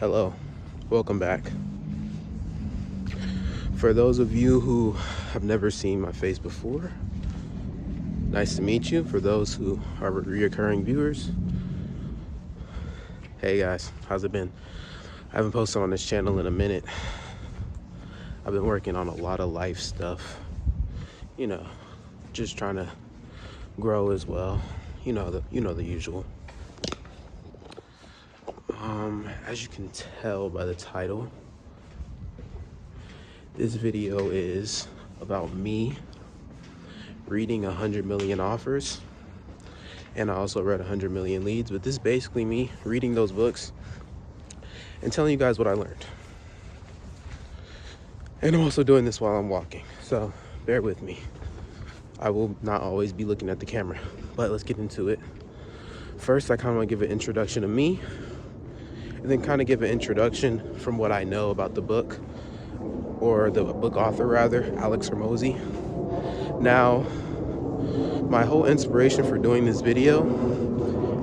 Hello, welcome back. For those of you who have never seen my face before, nice to meet you. For those who are reoccurring viewers, hey guys, how's it been? I haven't posted on this channel in a minute. I've been working on a lot of life stuff, just trying to grow as well. You know the usual. As you can tell by the title, this video is about me reading 100 million offers, and I also read 100 million leads, but this is basically me reading those books and telling you guys what I learned. And I'm also doing this while I'm walking, so bear with me. I will not always be looking at the camera, but let's get into it. First, I kind of want to give an introduction to me, and then kind of give an introduction from what I know about the book, or the book author rather, Alex Hormozi. Now, my whole inspiration for doing this video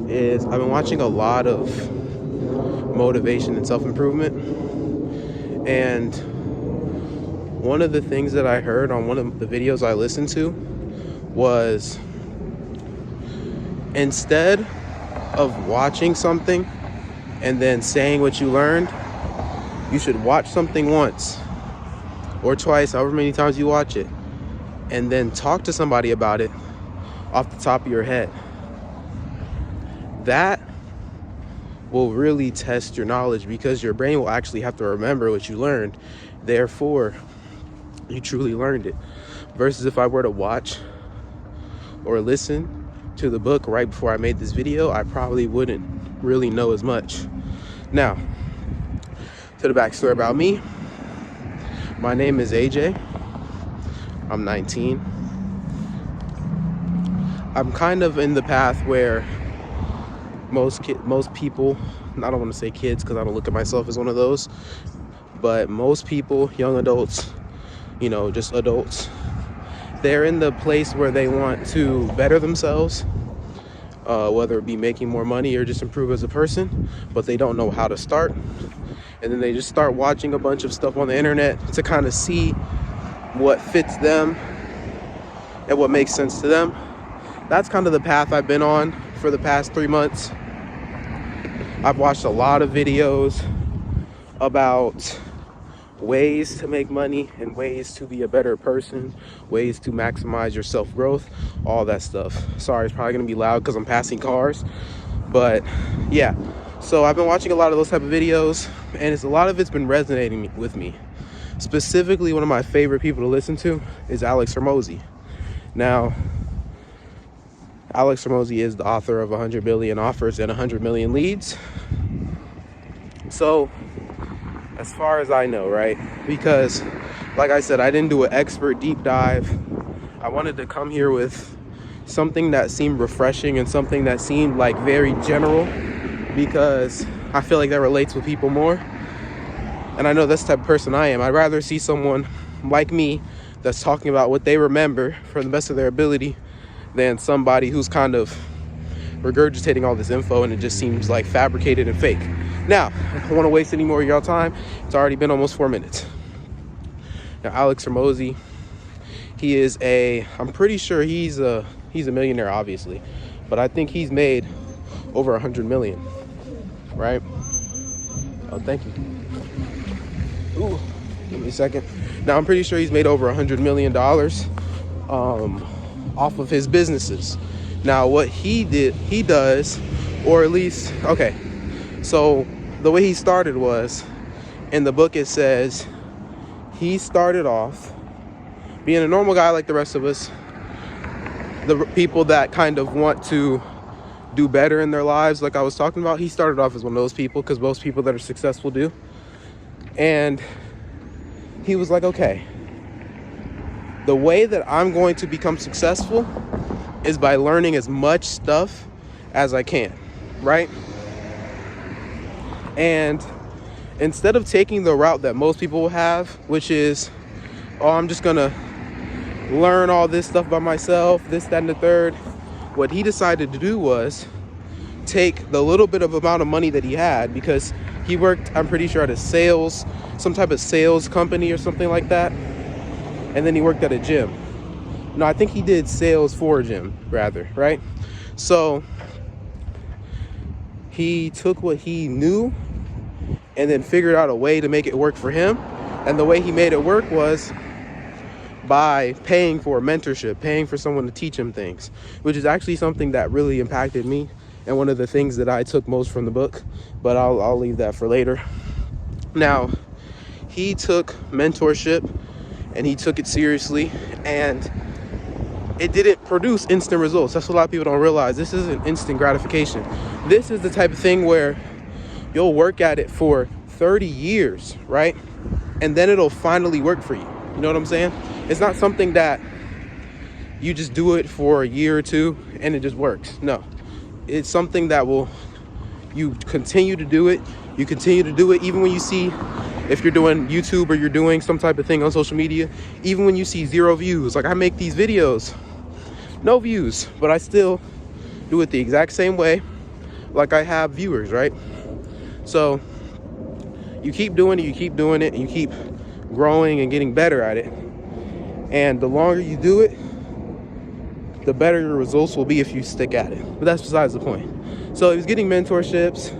is I've been watching a lot of motivation and self-improvement, and one of the things that I heard on one of the videos I listened to was, instead of watching something and then saying what you learned, you should watch something once or twice, however many times you watch it, and then talk to somebody about it off the top of your head. That will really test your knowledge, because your brain will actually have to remember what you learned. Therefore, you truly learned it. Versus if I were to watch or listen to the book right before I made this video, I probably wouldn't really know as much. Now, to the backstory about me. My name is AJ. I'm 19. I'm kind of in the path where most people, I don't want to say kids because I don't look at myself as one of those, but most people, young adults, just adults, they're in the place where they want to better themselves, whether it be making more money or just improve as a person, but they don't know how to start. And then they just start watching a bunch of stuff on the internet to kind of see what fits them and what makes sense to them. That's kind of the path I've been on for the past 3 months. I've watched a lot of videos about ways to make money and ways to be a better person, ways to maximize your self-growth, all that stuff. Sorry, it's probably gonna be loud because I'm passing cars, but yeah. So I've been watching a lot of those type of videos, and a lot of it's been resonating with me. Specifically, one of my favorite people to listen to is Alex Hormozi. Now, Alex Hormozi is the author of 100 million offers and 100 million leads. So, as far as I know, right? Because, like I said, I didn't do an expert deep dive. I wanted to come here with something that seemed refreshing and something that seemed like very general, because I feel like that relates with people more. And I know that's the type of person I am. I'd rather see someone like me that's talking about what they remember for the best of their ability than somebody who's kind of regurgitating all this info and it just seems like fabricated and fake. Now, I don't want to waste any more of y'all time. It's already been almost 4 minutes. Now, Alex Hormozi, I'm pretty sure he's a millionaire, obviously, but I think he's made over 100 million, right? Oh, thank you. Ooh, give me a second. Now, I'm pretty sure he's made over $100 million off of his businesses. Now, what he does, or at least, okay, so the way he started was, in the book it says, he started off being a normal guy like the rest of us, the people that kind of want to do better in their lives, like I was talking about. He started off as one of those people, because most people that are successful do. And he was like, okay, the way that I'm going to become successful is by learning as much stuff as I can, right? And instead of taking the route that most people will have, which is, oh, I'm just gonna learn all this stuff by myself, this, that, and the third, what he decided to do was take the little bit of amount of money that he had, because he worked, I'm pretty sure, at some type of sales company or something like that. And then he worked at a gym. No, I think he did sales for a gym, rather, right? So he took what he knew and then figured out a way to make it work for him. And the way he made it work was by paying for mentorship, paying for someone to teach him things, which is actually something that really impacted me and one of the things that I took most from the book, but I'll leave that for later. Now, he took mentorship and he took it seriously, and it didn't produce instant results. That's what a lot of people don't realize. This isn't instant gratification. This is the type of thing where you'll work at it for 30 years, right? And then it'll finally work for you. You know what I'm saying? It's not something that you just do it for a year or two and it just works. No, it's something that you continue to do it. You continue to do it even when you see, if you're doing YouTube or you're doing some type of thing on social media, even when you see 0 views. Like, I make these videos, no views, but I still do it the exact same way, like I have viewers, right? So you keep doing it, and you keep growing and getting better at it. And the longer you do it, the better your results will be if you stick at it. But that's besides the point. So he was getting mentorships.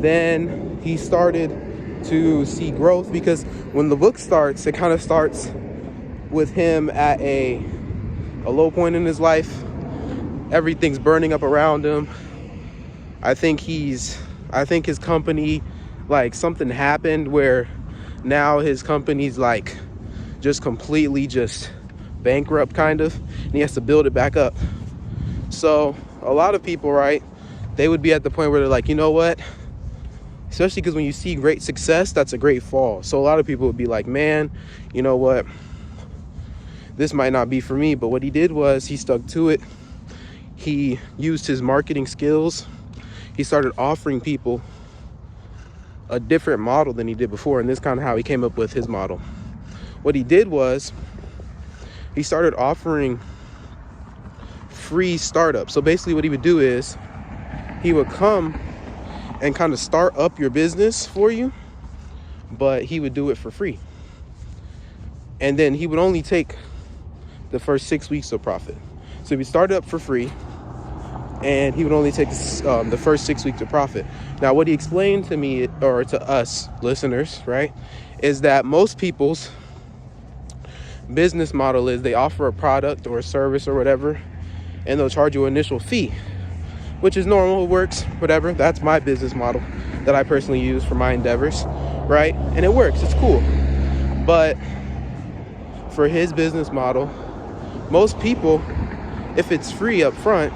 Then he started to see growth, because when the book starts, it kind of starts with him at a low point in his life. Everything's burning up around him. I think his company, like, something happened where now his company's like just completely just bankrupt, kind of, and he has to build it back up. So a lot of people, right, they would be at the point where they're like, you know what, especially because when you see great success, that's a great fall. So a lot of people would be like, man, you know what, this might not be for me. But what he did was he stuck to it. He used his marketing skills. He started offering people a different model than he did before, and this is kind of how he came up with his model. What he did was he started offering free startups. So basically what he would do is he would come and kind of start up your business for you, but he would do it for free. And then he would only take the first 6 weeks of profit. So he started up for free, and he would only take the first 6 weeks of profit. Now, what he explained to me, or to us listeners, right, is that most people's business model is they offer a product or a service or whatever, and they'll charge you an initial fee, which is normal, it works, whatever. That's my business model that I personally use for my endeavors, right? And it works, it's cool. But for his business model, most people, if it's free up front,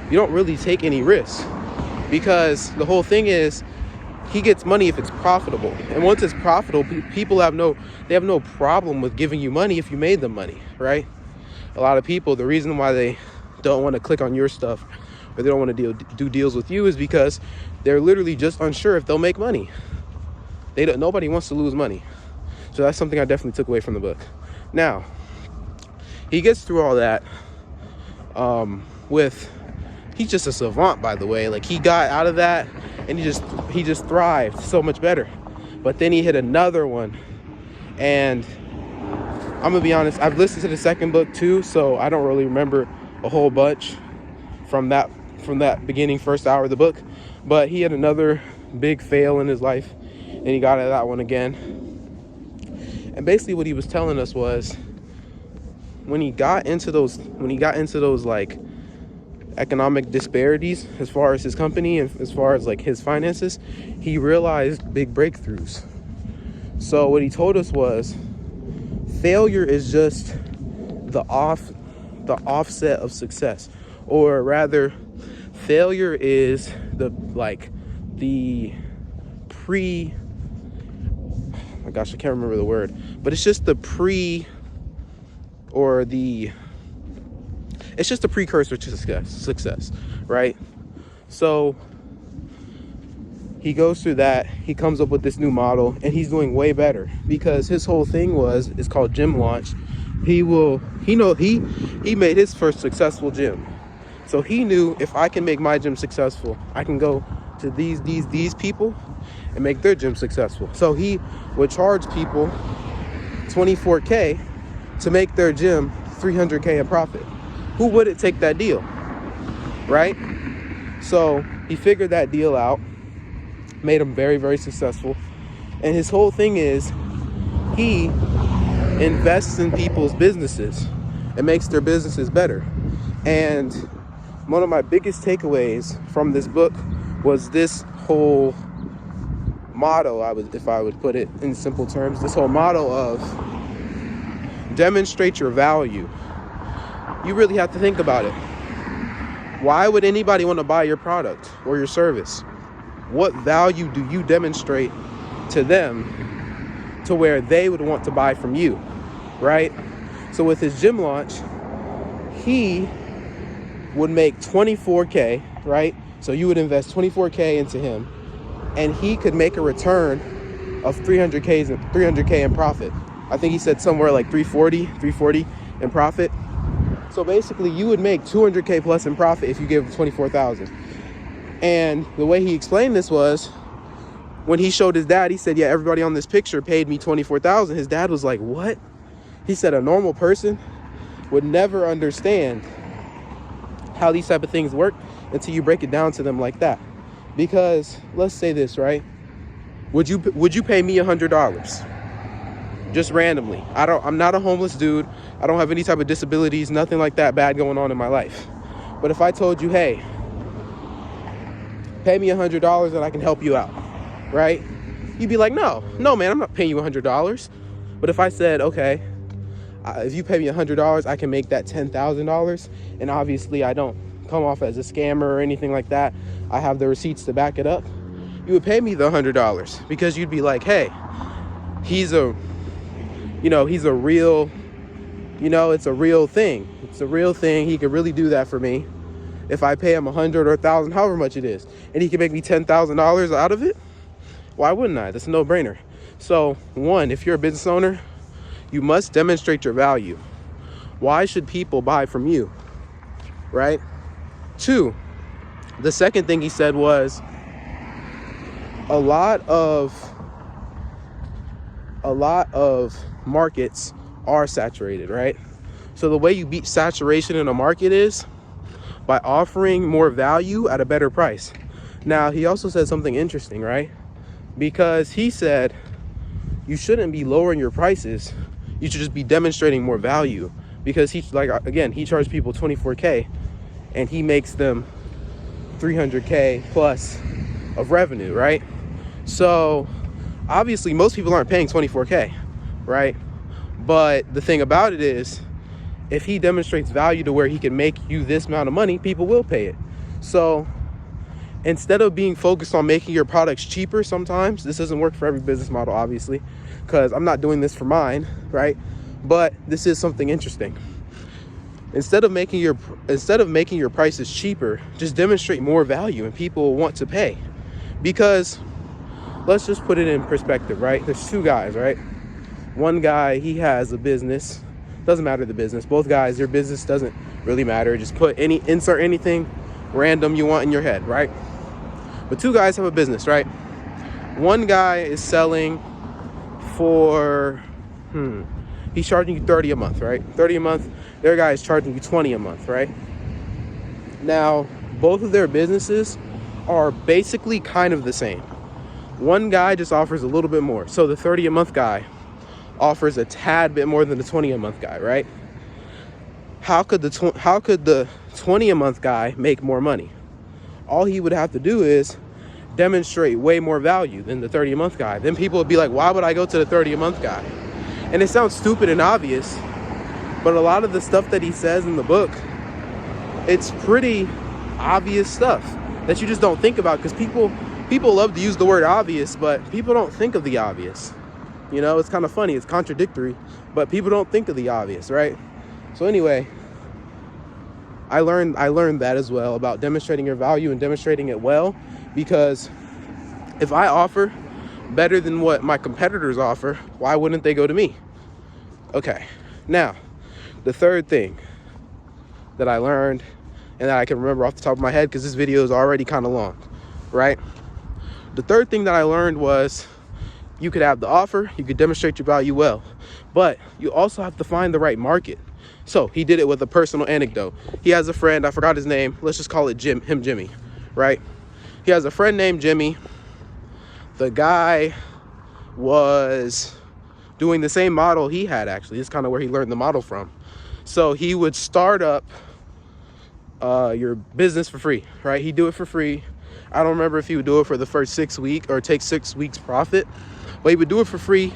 you don't really take any risks, because the whole thing is he gets money if it's profitable. And once it's profitable, people have no problem with giving you money if you made them money, right? A lot of people, the reason why they don't want to click on your stuff or they don't want to do deals with you is because they're literally just unsure if they'll make money. Nobody wants to lose money. So that's something I definitely took away from the book. Now, he gets through all that he's just a savant, by the way. Like, he got out of that and he just thrived so much better. But then he hit another one, and I'm gonna be honest, I've listened to the second book too, so I don't really remember a whole bunch from that beginning first hour of the book. But he had another big fail in his life, and he got out of that one again. And basically what he was telling us was, when he got into those like economic disparities as far as his company and as far as like his finances, he realized big breakthroughs. So what he told us was, failure is just the offset of success, or rather, failure is the pre, oh my gosh, I can't remember the word, but it's just the it's just a precursor to success, right? So he goes through that, he comes up with this new model, and he's doing way better, because his whole thing is called Gym Launch. He made his first successful gym. So he knew, if I can make my gym successful, I can go to these people and make their gym successful. So he would charge people $24K to make their gym $300K in profit. Who wouldn't take that deal, right? So he figured that deal out, made him very, very successful. And his whole thing is, he invests in people's businesses and makes their businesses better. And one of my biggest takeaways from this book was this whole motto, if I would put it in simple terms, this whole motto of demonstrate your value. You really have to think about it. Why would anybody want to buy your product or your service? What value do you demonstrate to them to where they would want to buy from you, right? So with his gym launch, he would make $24K, right? So you would invest $24K into him, and he could make a return of $300K in profit. I think he said somewhere like 340 in profit. So basically you would make $200K plus in profit if you gave him $24,000. And the way he explained this was, when he showed his dad, he said, yeah, everybody on this picture paid me $24,000. His dad was like, what? He said a normal person would never understand how these type of things work until you break it down to them like that. Because let's say this, right? Would you pay me $100 just randomly? I'm not a homeless dude. I don't have any type of disabilities, nothing like that bad going on in my life. But if I told you, hey, pay me $100 and I can help you out, right? You'd be like, no, man, I'm not paying you $100. But if I said, okay, if you pay me $100, I can make that $10,000. And obviously I don't come off as a scammer or anything like that. I have the receipts to back it up. You would pay me the $100 because you'd be like, hey, he's a real, it's a real thing. It's a real thing. He could really do that for me. If I pay him $100 or $1,000, however much it is, and he can make me $10,000 out of it, why wouldn't I? That's a no-brainer. So one, if you're a business owner, you must demonstrate your value. Why should people buy from you, right? Two, the second thing he said was, a lot of markets are saturated, right? So the way you beat saturation in a market is by offering more value at a better price. Now, he also said something interesting, right? Because he said you shouldn't be lowering your prices. You should just be demonstrating more value, because he charged people $24K and he makes them $300K plus of revenue, right? So obviously most people aren't paying $24K, right? But the thing about it is, if he demonstrates value to where he can make you this amount of money, people will pay it. So instead of being focused on making your products cheaper, sometimes this doesn't work for every business model, obviously, because I'm not doing this for mine, right? But this is something interesting. Instead of making your prices cheaper, just demonstrate more value and people want to pay. Because let's just put it in perspective, right? There's two guys, right? One guy, he has a business. Doesn't matter the business. Both guys, their business doesn't really matter. Just insert anything random you want in your head, right? But two guys have a business, right? One guy is selling for, he's charging you $30 a month, right? $30 a month. Their guy is charging you $20 a month, right? Now, both of their businesses are basically kind of the same. One guy just offers a little bit more. So the $30 a month guy offers a tad bit more than the $20 a month guy, right? How could the $20 a month guy make more money? All he would have to do is demonstrate way more value than the $30 a month guy. Then people would be like, why would I go to the $30 a month guy? And it sounds stupid and obvious, but a lot of the stuff that he says in the book, it's pretty obvious stuff that you just don't think about, because people love to use the word obvious, but people don't think of the obvious. It's kind of funny, it's contradictory, but people don't think of the obvious, right? So anyway, I learned that as well, about demonstrating your value and demonstrating it well, because if I offer better than what my competitors offer, why wouldn't they go to me? Okay, now the third thing that I learned, and that I can remember off the top of my head, because this video is already kind of long, right? The third thing that I learned was you could have the offer, you could demonstrate your value well, but you also have to find the right market. So he did it with a personal anecdote. He has a friend, I forgot his name, let's just call it Jimmy, right? He has a friend named Jimmy. The guy was doing the same model he had, actually. It's kind of where he learned the model from. So he would start up your business for free, right? He'd do it for free. I don't remember if he would do it for the first 6 weeks or take 6 weeks profit, but he would do it for free.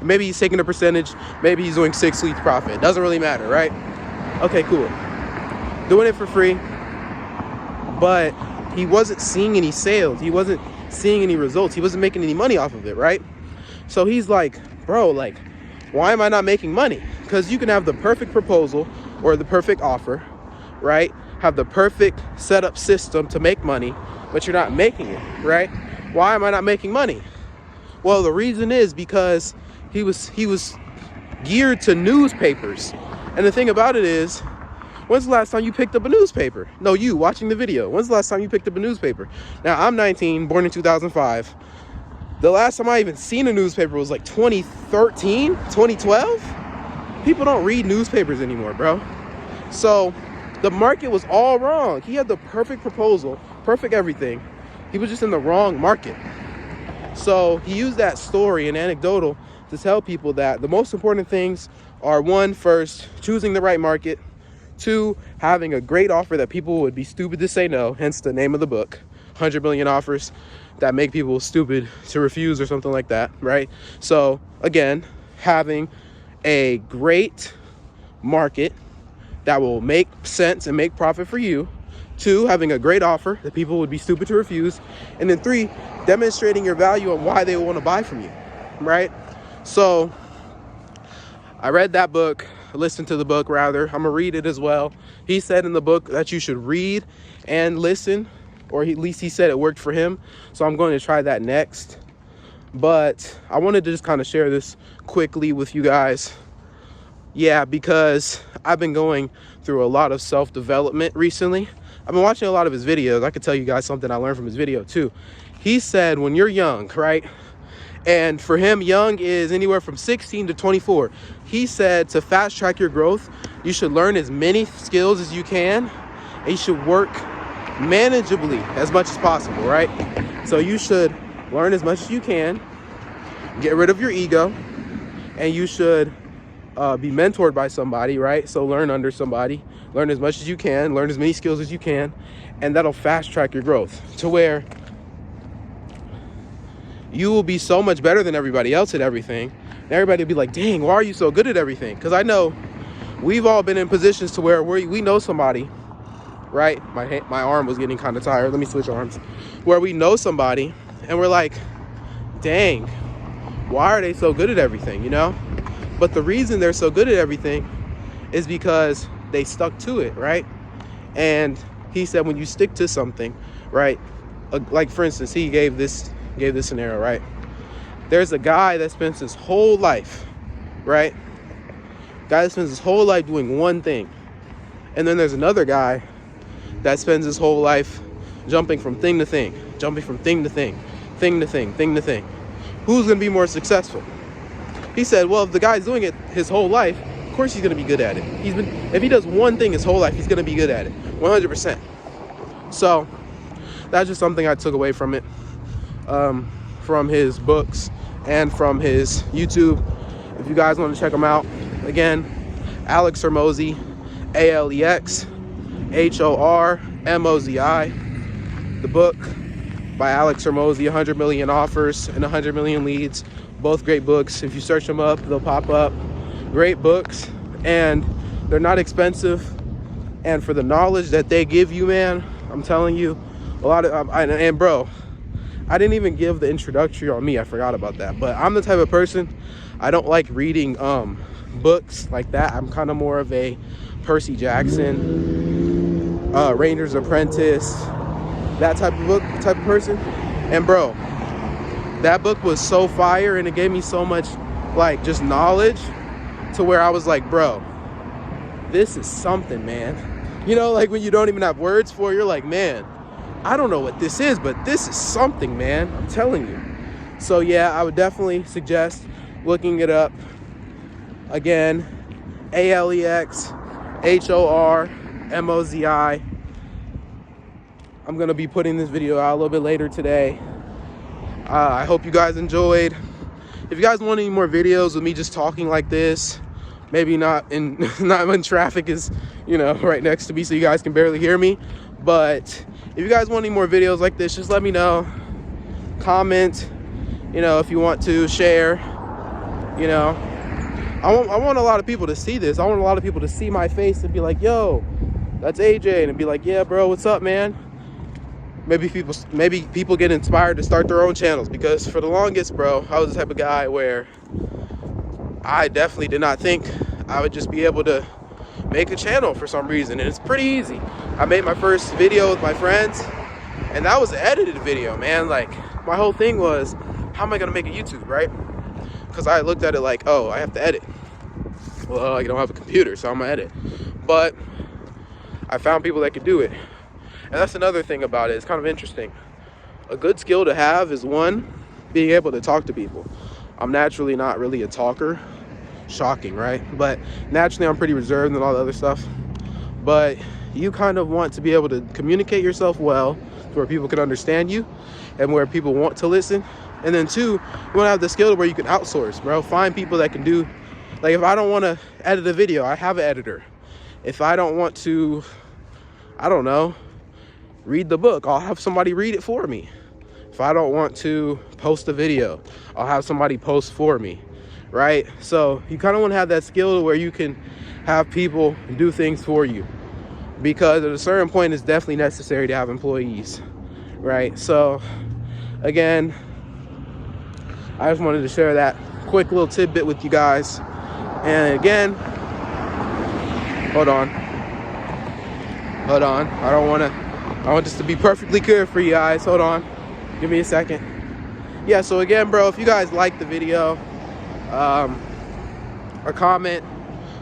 Maybe he's taking a percentage, maybe he's doing 6 weeks profit. It doesn't really matter, right? Okay, cool. Doing it for free, but he wasn't seeing any sales. He wasn't seeing any results. He wasn't making any money off of it, right? So he's like, bro, like, why am I not making money? Because you can have the perfect proposal or the perfect offer, right? Have the perfect setup system to make money, but you're not making it, right? Why am I not making money? Well, the reason is because he was geared to newspapers. And the thing about it is, when's the last time you picked up a newspaper? No, you watching the video. When's the last time you picked up a newspaper? Now, I'm 19, born in 2005. The last time I even seen a newspaper was like 2013, 2012. People don't read newspapers anymore, bro. So the market was all wrong. He had the perfect proposal, perfect everything. He was just in the wrong market. So he used that story and anecdotal to tell people that the most important things are, one, first, choosing the right market. Two, having a great offer that people would be stupid to say no, hence the name of the book, 100 million offers that make people stupid to refuse or something like that, right? So again, having a great market that will make sense and make profit for you. Two, having a great offer that people would be stupid to refuse. And then three, demonstrating your value and why they want to buy from you, right? So I read that book, listened to the book rather. I'm gonna read it as well. He said in the book that you should read and listen, or at least he said it worked for him. So I'm going to try that next. But I wanted to just kind of share this quickly with you guys. Yeah, because I've been going through a lot of self-development recently. I've been watching a lot of his videos. I could tell you guys something I learned from his video too. He said when you're young, right? And for him, young is anywhere from 16 to 24. He said to fast track your growth, you should learn as many skills as you can, and you should work manageably as much as possible, right? So you should learn as much as you can, get rid of your ego, and you should be mentored by somebody, right? So learn under somebody, learn as much as you can, learn as many skills as you can, and that'll fast track your growth to where you will be so much better than everybody else at everything. And everybody will be like, dang, why are you so good at everything? Because I know we've all been in positions to where we know somebody, right? My arm was getting kind of tired. Let me switch arms. Where we know somebody and we're like, dang, why are they so good at everything, you know? But the reason they're so good at everything is because they stuck to it, right? And he said when you stick to something, right? Like for instance, he gave this scenario, right? There's a guy that spends his whole life, right? Guy that spends his whole life doing one thing. And then there's another guy that spends his whole life jumping from thing to thing, jumping from thing to thing, thing to thing, thing to thing. Who's going to be more successful? He said, well, if the guy's doing it his whole life, of course he's going to be good at it. If he does one thing his whole life, he's going to be good at it, 100%. So that's just something I took away from it, from his books and from his YouTube. If you guys want to check him out, again, Alex Hormozi, AlexHormozi. The book by Alex Hormozi, 100 million offers and 100 million leads. Both great books. If you search them up, they'll pop up. Great books, and they're not expensive. And for the knowledge that they give you, man, I'm telling you, a lot of and bro, I didn't even give the introductory on me. I forgot about that. But I'm the type of person, I don't like reading books like that. I'm kind of more of a Percy Jackson, Ranger's Apprentice, that type of person. And bro, that book was so fire, and it gave me so much like just knowledge to where I was like, bro, this is something, man. You know, like when you don't even have words for it, you're like, man, I don't know what this is, but this is something, man. I'm telling you. So yeah, I would definitely suggest looking it up. Again, ALEXHORMOZI. I'm gonna be putting this video out a little bit later today. I hope you guys enjoyed. If you guys want any more videos with me just talking like this, maybe not when traffic is, you know, right next to me so you guys can barely hear me, but if you guys want any more videos like this, just let me know. Comment, you know, if you want to share. You know, I want a lot of people to see this. I want a lot of people to see my face and be like, yo, that's AJ, and be like, yeah, bro, what's up, man? Maybe people get inspired to start their own channels, because for the longest, bro, I was the type of guy where I definitely did not think I would just be able to make a channel for some reason, and it's pretty easy. I made my first video with my friends, and that was an edited video, man. Like, my whole thing was, how am I gonna make a YouTube, right? Because I looked at it like, oh, I have to edit. Well, I don't have a computer, so I'm gonna edit. But I found people that could do it. And that's another thing about it. It's kind of interesting. A good skill to have is, one, being able to talk to people. I'm naturally not really a talker. Shocking, right? But naturally I'm pretty reserved and all the other stuff. But you kind of want to be able to communicate yourself well to where people can understand you and where people want to listen. And then two, you want to have the skill where you can outsource, bro. Find people that can do, like, if I don't want to edit a video, I have an editor. If I don't want to, I don't know, read the book, I'll have somebody read it for me. If I don't want to post a video, I'll have somebody post for me, right? So you kind of want to have that skill where you can have people do things for you, because at a certain point it's definitely necessary to have employees, right? So again, I just wanted to share that quick little tidbit with you guys. And again, hold on, I want this to be perfectly clear for you guys. Hold on, give me a second. Yeah, so again, bro, if you guys like the video, a comment,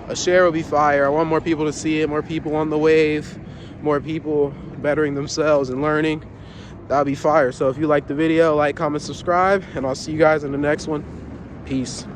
a share will be fire. I want more people to see it, more people on the wave, more people bettering themselves and learning. That'll be fire. So if you like the video, like, comment, subscribe, and I'll see you guys in the next one. Peace.